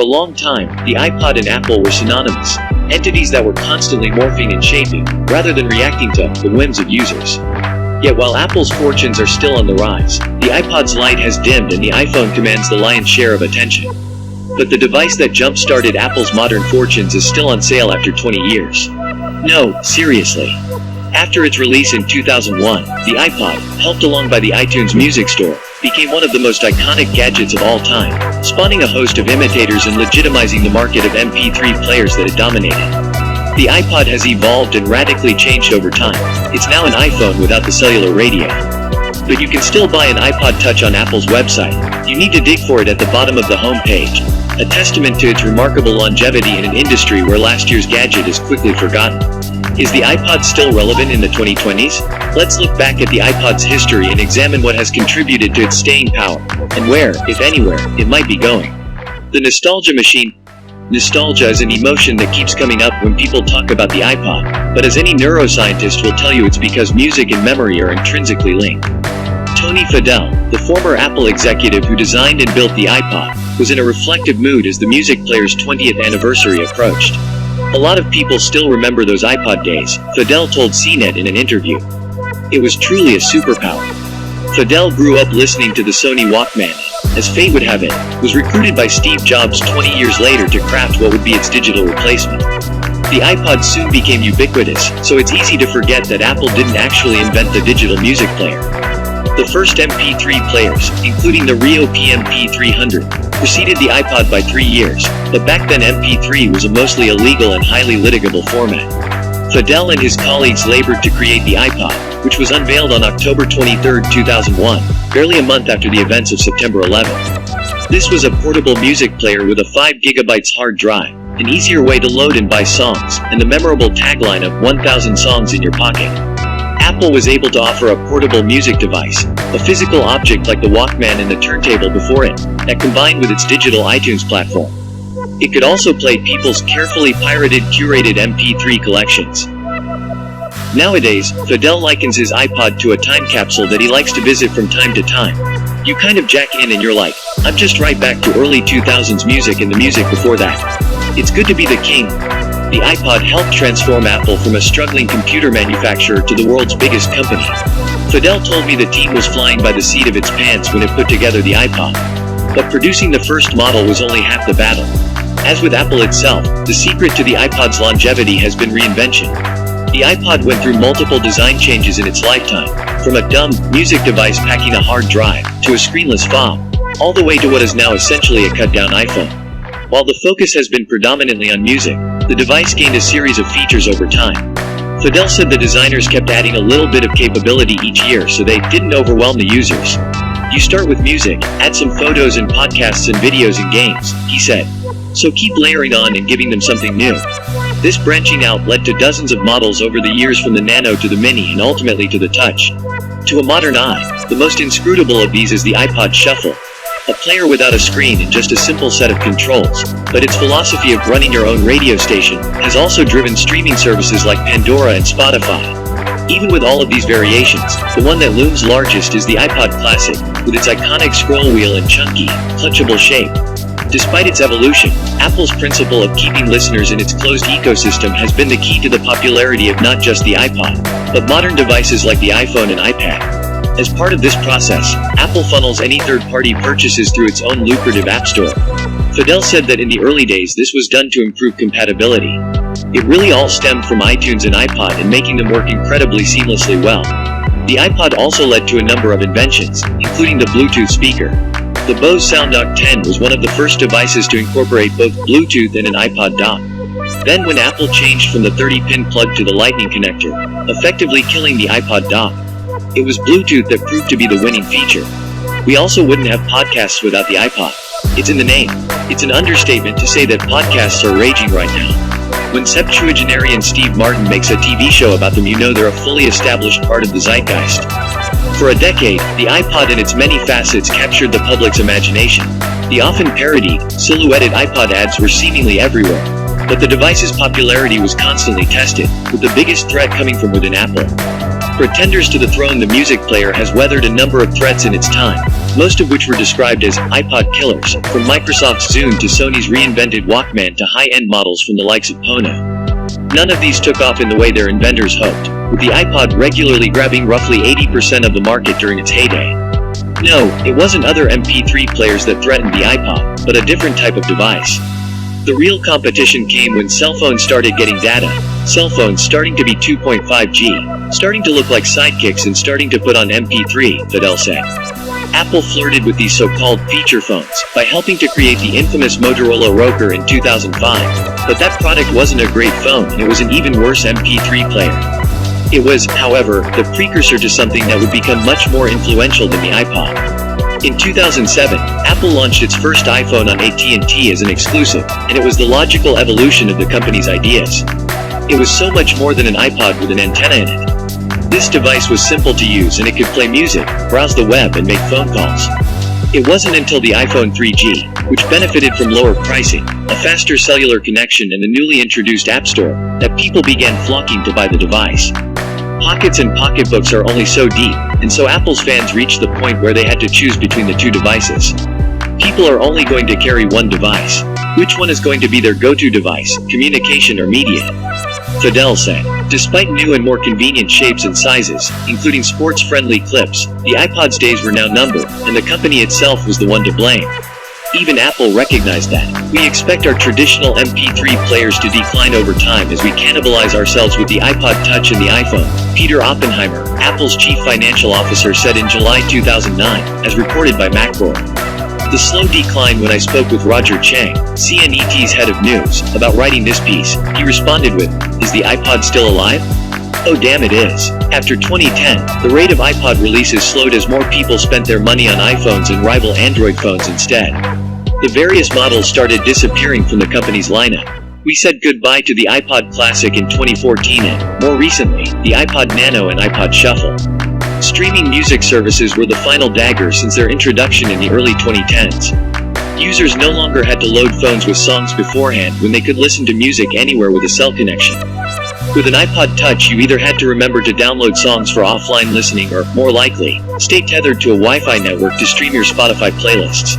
a long time, the iPod and Apple were synonymous, entities that were constantly morphing and shaping, rather than reacting to the whims of users. Yet while Apple's fortunes are still on the rise, the iPod's light has dimmed and the iPhone commands the lion's share of attention. But the device that jump-started Apple's modern fortunes is still on sale after 20 years. No, seriously. After its release in 2001, the iPod, helped along by the iTunes Music Store, became one of the most iconic gadgets of all time, spawning a host of imitators and legitimizing the market of MP3 players that it dominated. The iPod has evolved and radically changed over time. It's now an iPhone without the cellular radio. But you can still buy an iPod Touch on Apple's website. You need to dig for it at the bottom of the home page, a testament to its remarkable longevity in an industry where last year's gadget is quickly forgotten. Is the iPod still relevant in the 2020s? Let's look back at the iPod's history and examine what has contributed to its staying power, and where, if anywhere, it might be going. The nostalgia machine. Nostalgia is an emotion that keeps coming up when people talk about the iPod, but as any neuroscientist will tell you, it's because music and memory are intrinsically linked. Tony Fadell, the former Apple executive who designed and built the iPod, was in a reflective mood as the music player's 20th anniversary approached. A lot of people still remember those iPod days, Fadell told CNET in an interview. It was truly a superpower. Fadell grew up listening to the Sony Walkman and, as fate would have it, was recruited by Steve Jobs 20 years later to craft what would be its digital replacement. The iPod soon became ubiquitous, so it's easy to forget that Apple didn't actually invent the digital music player. The first MP3 players, including the Rio PMP300, preceded the iPod by 3 years, but back then MP3 was a mostly illegal and highly litigable format. Fadell and his colleagues labored to create the iPod, which was unveiled on October 23, 2001, barely a month after the events of September 11. This was a portable music player with a 5 GB hard drive, an easier way to load and buy songs, and the memorable tagline of 1,000 songs in your pocket. Apple was able to offer a portable music device, a physical object like the Walkman and the turntable before it, that combined with its digital iTunes platform. It could also play people's carefully pirated, curated MP3 collections. Nowadays, Fadell likens his iPod to a time capsule that he likes to visit from time to time. You kind of jack in and you're like, I'm just right back to early 2000s music and the music before that. It's good to be the king. The iPod helped transform Apple from a struggling computer manufacturer to the world's biggest company. Fadell told me the team was flying by the seat of its pants when it put together the iPod. But producing the first model was only half the battle. As with Apple itself, the secret to the iPod's longevity has been reinvention. The iPod went through multiple design changes in its lifetime, from a dumb music device packing a hard drive, to a screenless fob, all the way to what is now essentially a cut-down iPhone. While the focus has been predominantly on music, the device gained a series of features over time. Fadell said the designers kept adding a little bit of capability each year so they didn't overwhelm the users. You start with music, add some photos and podcasts and videos and games, he said. So keep layering on and giving them something new. This branching out led to dozens of models over the years, from the Nano to the Mini and ultimately to the Touch. To a modern eye, the most inscrutable of these is the iPod Shuffle, a player without a screen and just a simple set of controls, but its philosophy of running your own radio station has also driven streaming services like Pandora and Spotify. Even with all of these variations, the one that looms largest is the iPod Classic, with its iconic scroll wheel and chunky, clutchable shape. Despite its evolution, Apple's principle of keeping listeners in its closed ecosystem has been the key to the popularity of not just the iPod, but modern devices like the iPhone and iPad. As part of this process, Apple funnels any third-party purchases through its own lucrative App Store. Fadell said that in the early days this was done to improve compatibility. It really all stemmed from iTunes and iPod and making them work incredibly seamlessly well. The iPod also led to a number of inventions, including the Bluetooth speaker. The Bose SoundDock 10 was one of the first devices to incorporate both Bluetooth and an iPod dock. Then when Apple changed from the 30-pin plug to the Lightning connector, effectively killing the iPod dock, it was Bluetooth that proved to be the winning feature. We also wouldn't have podcasts without the iPod. It's in the name. It's an understatement to say that podcasts are raging right now. When septuagenarian Steve Martin makes a TV show about them, you know they're a fully established part of the zeitgeist. For a decade, the iPod and its many facets captured the public's imagination. The often parodied, silhouetted iPod ads were seemingly everywhere, but the device's popularity was constantly tested, with the biggest threat coming from within Apple. Pretenders to the throne, the music player has weathered a number of threats in its time, most of which were described as iPod killers, from Microsoft's Zune to Sony's reinvented Walkman to high-end models from the likes of Pono. None of these took off in the way their inventors hoped, with the iPod regularly grabbing roughly 80% of the market during its heyday. No, it wasn't other MP3 players that threatened the iPod, but a different type of device. The real competition came when cell phones started getting data, cell phones starting to be 2.5G, starting to look like sidekicks and starting to put on MP3, Fidel said. Apple flirted with these so-called feature phones by helping to create the infamous Motorola Roker in 2005, but that product wasn't a great phone, it was an even worse MP3 player. It was, however, the precursor to something that would become much more influential than the iPod. In 2007, Apple launched its first iPhone on AT&T as an exclusive, and it was the logical evolution of the company's ideas. It was so much more than an iPod with an antenna in it. This device was simple to use and it could play music, browse the web and make phone calls. It wasn't until the iPhone 3G, which benefited from lower pricing, a faster cellular connection and the newly introduced App Store, that people began flocking to buy the device. Pockets and pocketbooks are only so deep, and so Apple's fans reached the point where they had to choose between the two devices. People are only going to carry one device. Which one is going to be their go-to device, communication or media? Fidel said. Despite new and more convenient shapes and sizes, including sports-friendly clips, the iPod's days were now numbered, and the company itself was the one to blame. Even Apple recognized that. We expect our traditional MP3 players to decline over time as we cannibalize ourselves with the iPod Touch and the iPhone, Peter Oppenheimer, Apple's chief financial officer said in July 2009, as reported by Macworld. The slow decline. When I spoke with Roger Chang, CNET's head of news, about writing this piece, he responded with, "Is the iPod still alive? Oh damn it is." After 2010, the rate of iPod releases slowed as more people spent their money on iPhones and rival Android phones instead. The various models started disappearing from the company's lineup. We said goodbye to the iPod Classic in 2014 and, more recently, the iPod Nano and iPod Shuffle. Streaming music services were the final dagger since their introduction in the early 2010s. Users no longer had to load phones with songs beforehand when they could listen to music anywhere with a cell connection. With an iPod Touch, you either had to remember to download songs for offline listening or, more likely, stay tethered to a Wi-Fi network to stream your Spotify playlists.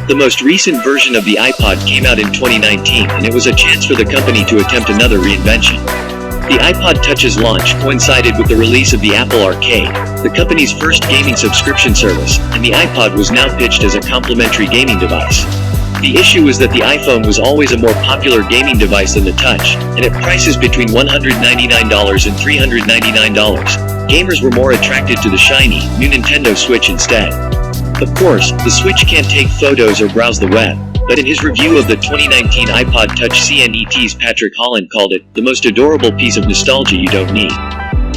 The most recent version of the iPod came out in 2019, and it was a chance for the company to attempt another reinvention. The iPod Touch's launch coincided with the release of the Apple Arcade, the company's first gaming subscription service, and the iPod was now pitched as a complementary gaming device. The issue was that the iPhone was always a more popular gaming device than the Touch, and at prices between $199 and $399, gamers were more attracted to the shiny, new Nintendo Switch instead. Of course, the Switch can't take photos or browse the web, but in his review of the 2019 iPod Touch, CNET's Patrick Holland called it the most adorable piece of nostalgia you don't need.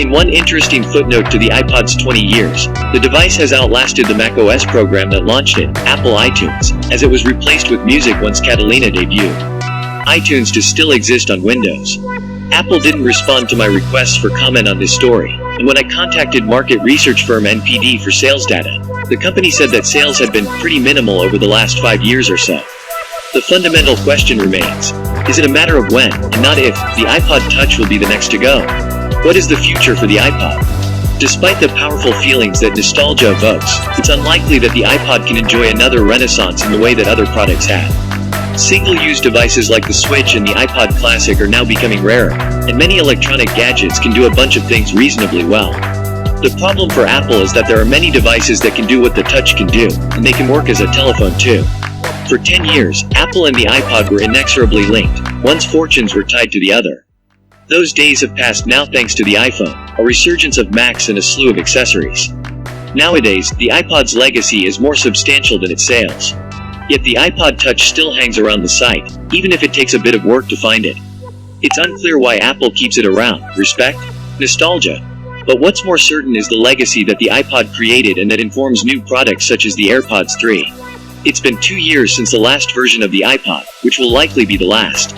In one interesting footnote to the iPod's 20 years, the device has outlasted the macOS program that launched it, Apple iTunes, as it was replaced with music once Catalina debuted. iTunes does still exist on Windows. Apple didn't respond to my requests for comment on this story, and when I contacted market research firm NPD for sales data, the company said that sales had been pretty minimal over the last 5 years or so. The fundamental question remains, is it a matter of when, and not if, the iPod Touch will be the next to go? What is the future for the iPod? Despite the powerful feelings that nostalgia evokes, it's unlikely that the iPod can enjoy another renaissance in the way that other products have. Single-use devices like the Switch and the iPod Classic are now becoming rarer, and many electronic gadgets can do a bunch of things reasonably well. The problem for Apple is that there are many devices that can do what the Touch can do, and they can work as a telephone too. For 10 years, Apple and the iPod were inexorably linked. One's fortunes were tied to the other. Those days have passed now thanks to the iPhone, a resurgence of Macs and a slew of accessories. Nowadays, the iPod's legacy is more substantial than its sales. Yet the iPod Touch still hangs around the site, even if it takes a bit of work to find it. It's unclear why Apple keeps it around. Respect? Nostalgia? But what's more certain is the legacy that the iPod created and that informs new products such as the AirPods 3. It's been 2 years since the last version of the iPod, which will likely be the last.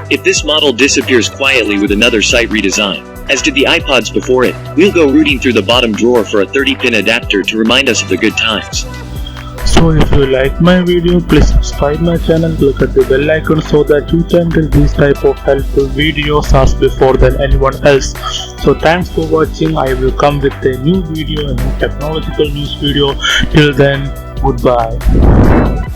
If this model disappears quietly with another site redesign, as did the iPods before it, we'll go rooting through the bottom drawer for a 30-pin adapter to remind us of the good times. So if you like my video, please subscribe my channel, click at the bell icon so that you can get these type of helpful videos as before than anyone else. So thanks for watching. I will come with a new video, a new technological news video. Till then, Goodbye.